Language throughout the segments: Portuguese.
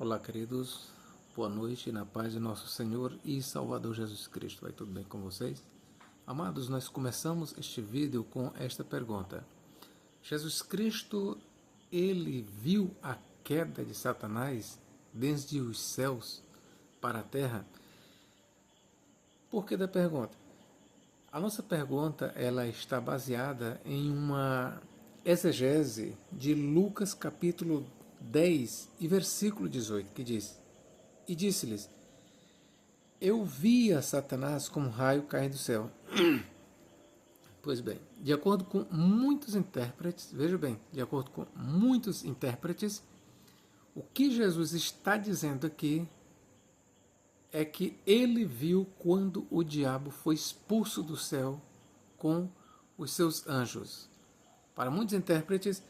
Olá, queridos, boa noite, na paz de nosso Senhor e Salvador Jesus Cristo. Vai tudo bem com vocês? Amados, nós começamos este vídeo com esta pergunta. Jesus Cristo, ele viu a queda de Satanás desde os céus para a terra? Por que da pergunta? A nossa pergunta ela está baseada em uma exegese de Lucas capítulo 10 e versículo 18, que diz: E disse-lhes, eu via Satanás como raio cair do céu. Pois bem, de acordo com muitos intérpretes, veja bem, de acordo com muitos intérpretes, o que Jesus está dizendo aqui é que ele viu quando o diabo foi expulso do céu com os seus anjos. Para muitos intérpretes,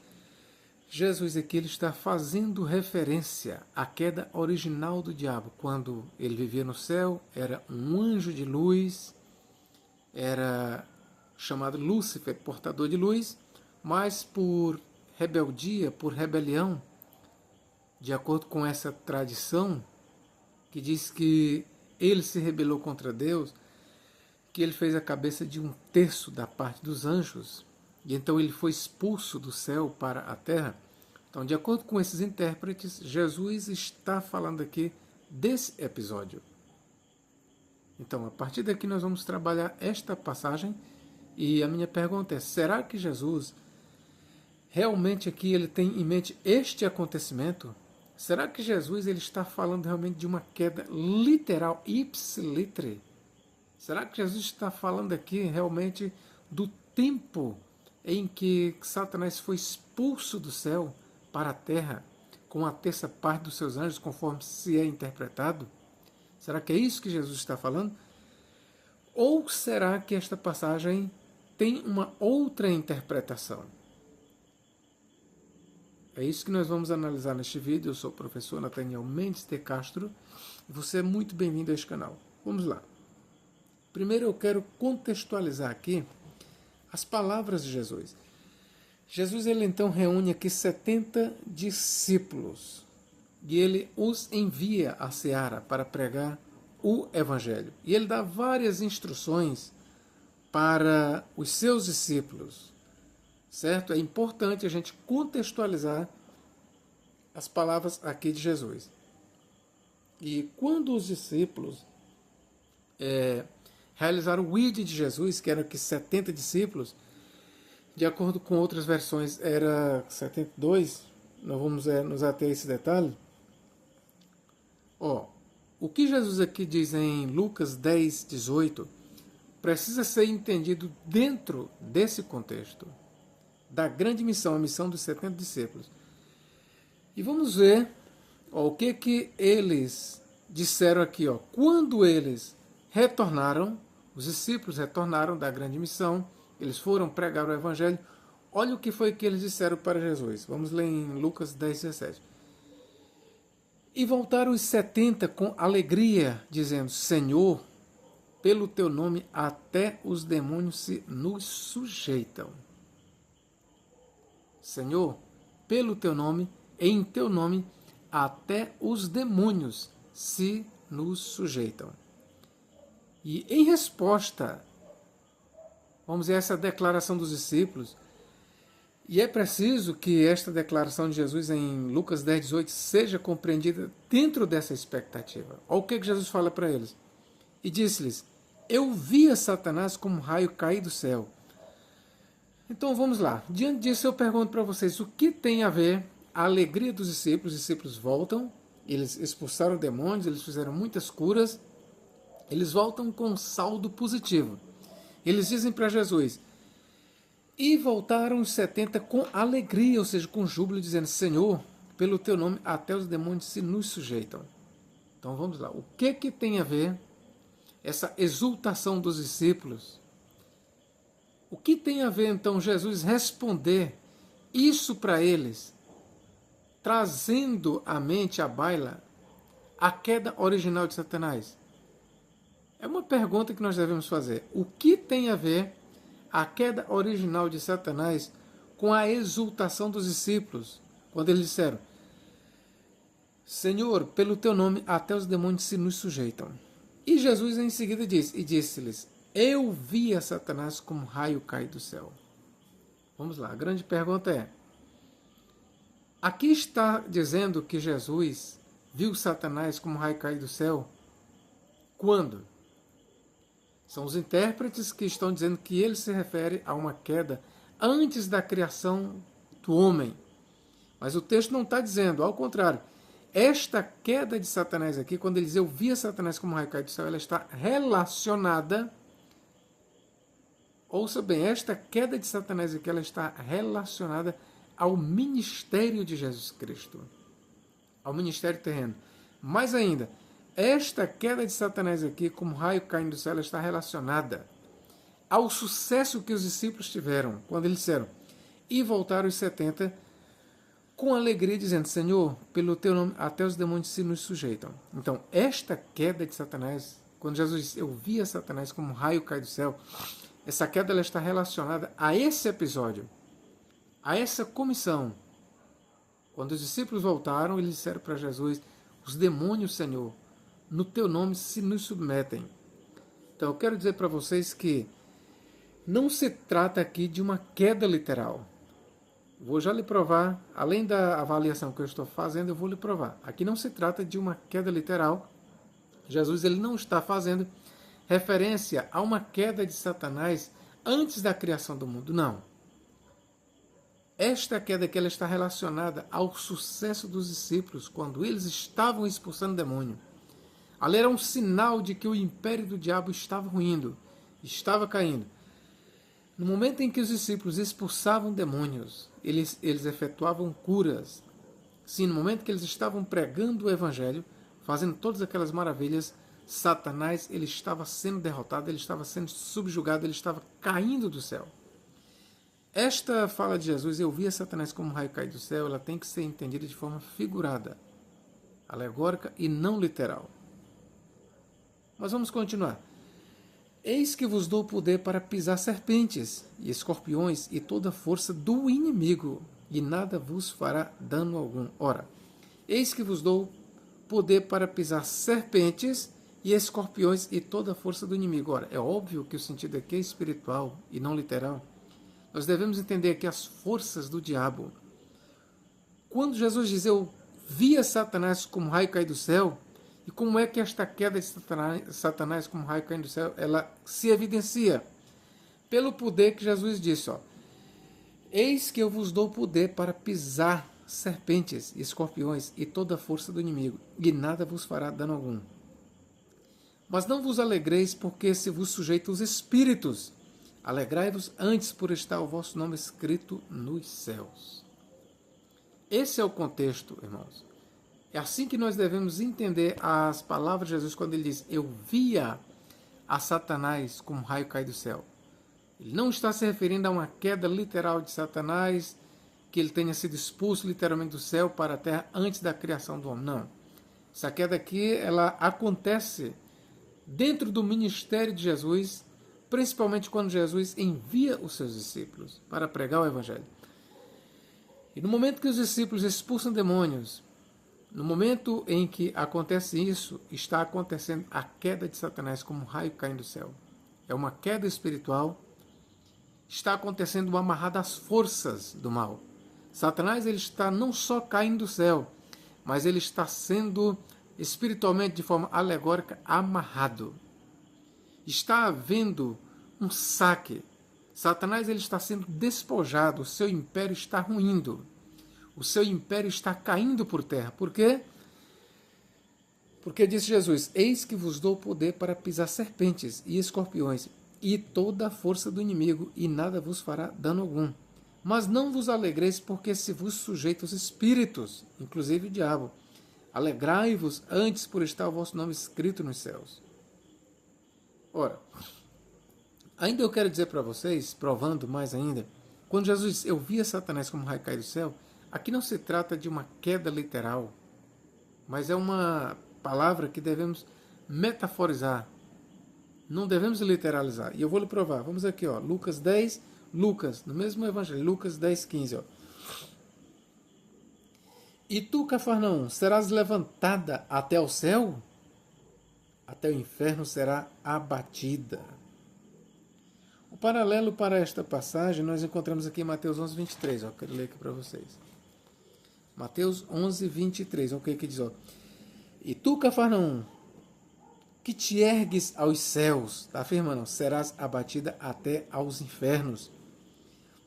Jesus aqui ele está fazendo referência à queda original do diabo. Quando ele vivia no céu, era um anjo de luz, era chamado Lúcifer, portador de luz, mas por rebeldia, por rebelião, de acordo com essa tradição, que diz que ele se rebelou contra Deus, que ele fez a cabeça de 1/3 da parte dos anjos, e então ele foi expulso do céu para a terra. Então, de acordo com esses intérpretes, Jesus está falando aqui desse episódio. Então, a partir daqui nós vamos trabalhar esta passagem, e a minha pergunta é, será que Jesus realmente aqui ele tem em mente este acontecimento? Será que Jesus ele está falando realmente de uma queda literal, ipsiliter? Será que Jesus está falando aqui realmente do tempo em que Satanás foi expulso do céu para a terra com 1/3 parte dos seus anjos, conforme se é interpretado? Será que é isso que Jesus está falando? Ou será que esta passagem tem uma outra interpretação? É isso que nós vamos analisar neste vídeo. Eu sou o professor Nathaniel Mendes de Castro e você é muito bem-vindo a este canal. Vamos lá. Primeiro eu quero contextualizar aqui as palavras de Jesus. Jesus ele então reúne aqui 70 discípulos e ele os envia à seara para pregar o Evangelho. E ele dá várias instruções para os seus discípulos. Certo? É importante a gente contextualizar as palavras aqui de Jesus. E quando os discípulos realizaram o ID de Jesus, que eram aqui 70 discípulos, de acordo com outras versões era 72, nós vamos nos ater a esse detalhe. O que Jesus aqui diz em Lucas 10, 18, precisa ser entendido dentro desse contexto da grande missão, a missão dos 70 discípulos. E vamos ver o que eles disseram aqui. Quando eles retornaram, os discípulos retornaram da grande missão, eles foram pregar o Evangelho, olha o que foi que eles disseram para Jesus. Vamos ler em Lucas 10, 17. E voltaram os 70 com alegria, dizendo, Senhor, pelo teu nome até os demônios se nos sujeitam. Senhor, pelo teu nome, em teu nome, até os demônios se nos sujeitam. E em resposta, vamos ver essa declaração dos discípulos, e é preciso que esta declaração de Jesus em Lucas 10, 18 seja compreendida dentro dessa expectativa. Olha o que Jesus fala para eles. E disse-lhes, eu via Satanás como raio cair do céu. Então vamos lá. Diante disso eu pergunto para vocês, o que tem a ver a alegria dos discípulos? Os discípulos voltam, eles expulsaram demônios, eles fizeram muitas curas, eles voltam com um saldo positivo. Eles dizem para Jesus, e voltaram os 70 com alegria, ou seja, com júbilo, dizendo, Senhor, pelo teu nome até os demônios se nos sujeitam. Então vamos lá. O que tem a ver essa exultação dos discípulos? O que tem a ver, então, Jesus responder isso para eles, trazendo à mente, à baila, a queda original de Satanás? É uma pergunta que nós devemos fazer. O que tem a ver a queda original de Satanás com a exultação dos discípulos, quando eles disseram, Senhor, pelo teu nome até os demônios se nos sujeitam. E Jesus em seguida disse, e disse-lhes, eu vi a Satanás como raio cair do céu. Vamos lá, a grande pergunta é, aqui está dizendo que Jesus viu Satanás como raio cair do céu? Quando? São os intérpretes que estão dizendo que ele se refere a uma queda antes da criação do homem. Mas o texto não está dizendo, ao contrário. Esta queda de Satanás aqui, quando ele diz eu via Satanás como raio cair do céu, ela está relacionada, ouça bem, esta queda de Satanás aqui, ela está relacionada ao ministério de Jesus Cristo, ao ministério terreno. Mais ainda, esta queda de Satanás aqui, como raio caindo do céu, ela está relacionada ao sucesso que os discípulos tiveram, quando eles disseram, e voltaram os 70 com alegria, dizendo, Senhor, pelo teu nome, até os demônios se nos sujeitam. Então, esta queda de Satanás, quando Jesus disse, eu via Satanás como um raio cair do céu, essa queda ela está relacionada a esse episódio, a essa comissão. Quando os discípulos voltaram, eles disseram para Jesus, os demônios, Senhor, no teu nome se nos submetem. Então, eu quero dizer para vocês que não se trata aqui de uma queda literal. Vou já lhe provar, além da avaliação que eu estou fazendo, eu vou lhe provar. Aqui não se trata de uma queda literal. Jesus ele não está fazendo referência a uma queda de Satanás antes da criação do mundo, não. Esta queda aqui ela está relacionada ao sucesso dos discípulos quando eles estavam expulsando demônio. Ali era um sinal de que o império do diabo estava ruindo, estava caindo. No momento em que os discípulos expulsavam demônios, eles efetuavam curas. Sim, no momento que eles estavam pregando o evangelho, fazendo todas aquelas maravilhas, Satanás ele estava sendo derrotado, ele estava sendo subjugado, ele estava caindo do céu. Esta fala de Jesus, eu via Satanás como um raio cair do céu, ela tem que ser entendida de forma figurada, alegórica e não literal. Mas vamos continuar. Eis que vos dou poder para pisar serpentes e escorpiões e toda a força do inimigo, e nada vos fará dano algum. Ora, eis que vos dou poder para pisar serpentes e escorpiões e toda a força do inimigo. Ora, é óbvio que o sentido aqui é espiritual e não literal. Nós devemos entender que as forças do diabo. Quando Jesus diz, eu via Satanás como raio cair do céu, e como é que esta queda de Satanás como raio caindo do céu, ela se evidencia? Pelo poder que Jesus disse, ó, eis que eu vos dou poder para pisar serpentes e escorpiões e toda a força do inimigo, e nada vos fará dano algum. Mas não vos alegreis porque se vos sujeita os espíritos, alegrai-vos antes por estar o vosso nome escrito nos céus. Esse é o contexto, irmãos. É assim que nós devemos entender as palavras de Jesus quando ele diz, eu via a Satanás como um raio cair do céu. Ele não está se referindo a uma queda literal de Satanás, que ele tenha sido expulso literalmente do céu para a terra antes da criação do homem. Não. Essa queda aqui, ela acontece dentro do ministério de Jesus, principalmente quando Jesus envia os seus discípulos para pregar o evangelho. E no momento que os discípulos expulsam demônios, no momento em que acontece isso, está acontecendo a queda de Satanás como um raio caindo do céu. É uma queda espiritual. Está acontecendo uma amarrada às forças do mal. Satanás ele está não só caindo do céu, mas ele está sendo espiritualmente, de forma alegórica, amarrado. Está havendo um saque. Satanás ele está sendo despojado, o seu império está ruindo. O seu império está caindo por terra. Por quê? Porque disse Jesus, eis que vos dou poder para pisar serpentes e escorpiões e toda a força do inimigo, e nada vos fará dano algum. Mas não vos alegreis porque se vos sujeita os espíritos, inclusive o diabo. Alegrai-vos antes por estar o vosso nome escrito nos céus. Ora, ainda eu quero dizer para vocês, provando mais ainda, quando Jesus disse, eu via Satanás como um raio cair do céu, aqui não se trata de uma queda literal, mas é uma palavra que devemos metaforizar. Não devemos literalizar. E eu vou lhe provar. Vamos aqui, ó, Lucas 10, no mesmo evangelho, Lucas 10, 15. Ó. E tu, Cafarnaum, serás levantada até o céu? Até o inferno será abatida. O paralelo para esta passagem nós encontramos aqui em Mateus 11, 23. Ó, quero ler aqui para vocês. Mateus 11, 23. Olha o que diz. Ó. E tu, Cafarnaum, que te ergues aos céus, está afirmando, serás abatida até aos infernos.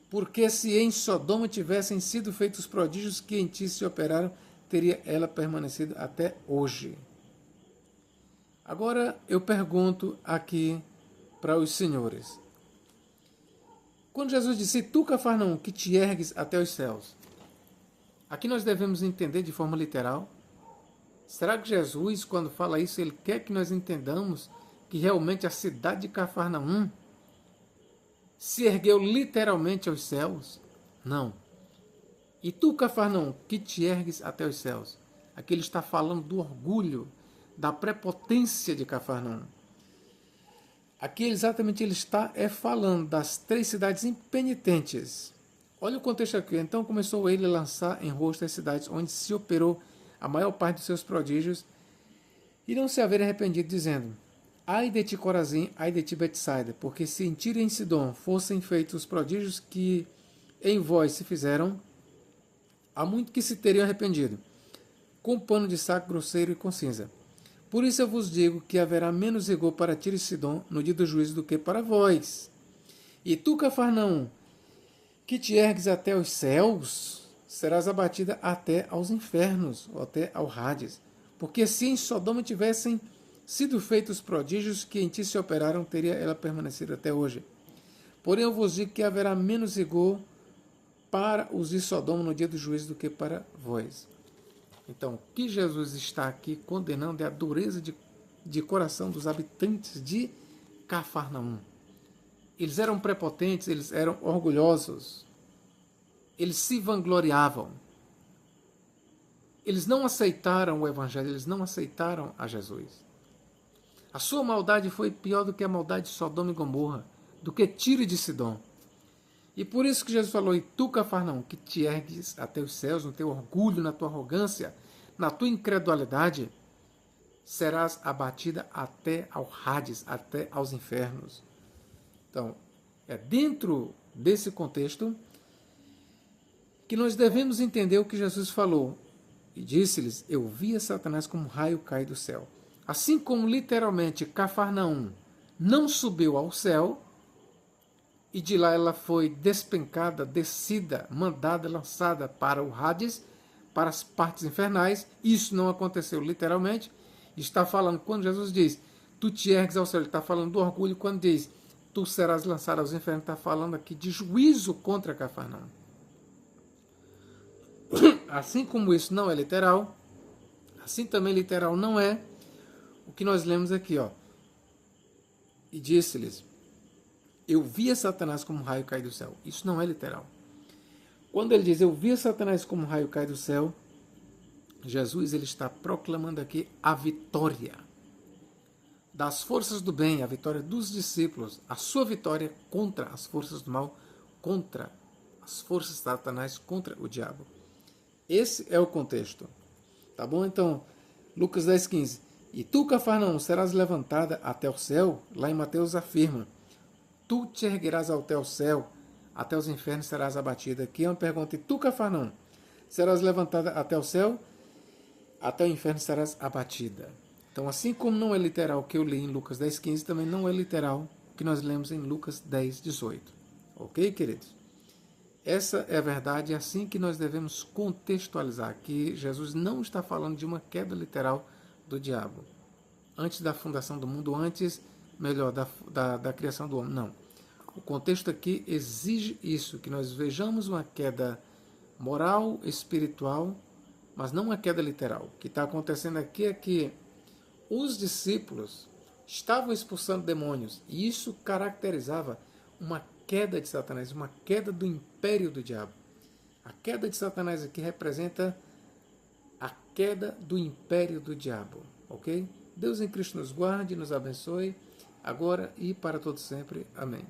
Porque se em Sodoma tivessem sido feitos os prodígios que em ti se operaram, teria ela permanecido até hoje. Agora eu pergunto aqui para os senhores. Quando Jesus disse, tu, Cafarnaum, que te ergues até os céus, aqui nós devemos entender de forma literal. Será que Jesus, quando fala isso, ele quer que nós entendamos que realmente a cidade de Cafarnaum se ergueu literalmente aos céus? Não. E tu, Cafarnaum, que te ergues até os céus? Aqui ele está falando do orgulho, da prepotência de Cafarnaum. Aqui exatamente ele está falando das 3 cidades impenitentes. Olha o contexto aqui. Então começou ele a lançar em rosto as cidades onde se operou a maior parte dos seus prodígios e não se haver arrependido, dizendo, ai de ti, Corazim, ai de ti, Betsaida, porque se em Tiro e em Sidom fossem feitos os prodígios que em vós se fizeram, há muito que se teriam arrependido, com pano de saco grosseiro e com cinza. Por isso eu vos digo que haverá menos rigor para Tiro e Sidom no dia do juízo do que para vós. E tu, Cafarnaum, que te ergues até os céus, serás abatida até aos infernos, ou até ao Hades. Porque se em Sodoma tivessem sido feitos os prodígios que em ti se operaram, teria ela permanecido até hoje. Porém eu vos digo que haverá menos rigor para os de Sodoma no dia do juízo do que para vós. Então, o que Jesus está aqui condenando é a dureza de coração dos habitantes de Cafarnaum. Eles eram prepotentes, eles eram orgulhosos, eles se vangloriavam. Eles não aceitaram o Evangelho, eles não aceitaram a Jesus. A sua maldade foi pior do que a maldade de Sodoma e Gomorra, do que Tiro e de Sidom. E por isso que Jesus falou, e tu, Cafarnaum, que te ergues até os céus, no teu orgulho, na tua arrogância, na tua incredulidade, serás abatida até ao Hades, até aos infernos. Então, é dentro desse contexto que nós devemos entender o que Jesus falou. E disse-lhes, eu via Satanás como um raio cair do céu. Assim como literalmente Cafarnaum não subiu ao céu, e de lá ela foi despencada, descida, mandada, lançada para o Hades, para as partes infernais. Isso não aconteceu literalmente. Está falando, quando Jesus diz, tu te ergues ao céu, ele está falando do orgulho. Quando diz, tu serás lançado aos infernos, está falando aqui de juízo contra Cafarnaum. Assim como isso não é literal, assim também literal não é o que nós lemos aqui. Ó. E disse-lhes, eu via Satanás como um raio cair do céu. Isso não é literal. Quando ele diz, eu via Satanás como um raio cair do céu, Jesus ele está proclamando aqui a vitória das forças do bem, a vitória dos discípulos, a sua vitória contra as forças do mal, contra as forças de Satanás, contra o diabo. Esse é o contexto. Tá bom? Então, Lucas 10,15. E tu, Cafarnaum, serás levantada até o céu? Lá em Mateus afirma, tu te erguerás até o céu, até os infernos serás abatida. Aqui é uma pergunta. E tu, Cafarnaum, serás levantada até o céu? Até o inferno serás abatida. Então, assim como não é literal o que eu li em Lucas 10,15, também não é literal o que nós lemos em Lucas 10,18. Ok, queridos? Essa é a verdade, é assim que nós devemos contextualizar, que Jesus não está falando de uma queda literal do diabo. Antes da fundação do mundo, antes, melhor, da criação do homem. Não. O contexto aqui exige isso, que nós vejamos uma queda moral, espiritual, mas não uma queda literal. O que está acontecendo aqui é que os discípulos estavam expulsando demônios, e isso caracterizava uma queda de Satanás, uma queda do império do diabo. A queda de Satanás aqui representa a queda do império do diabo, ok? Deus em Cristo nos guarde, nos abençoe, agora e para todo sempre. Amém.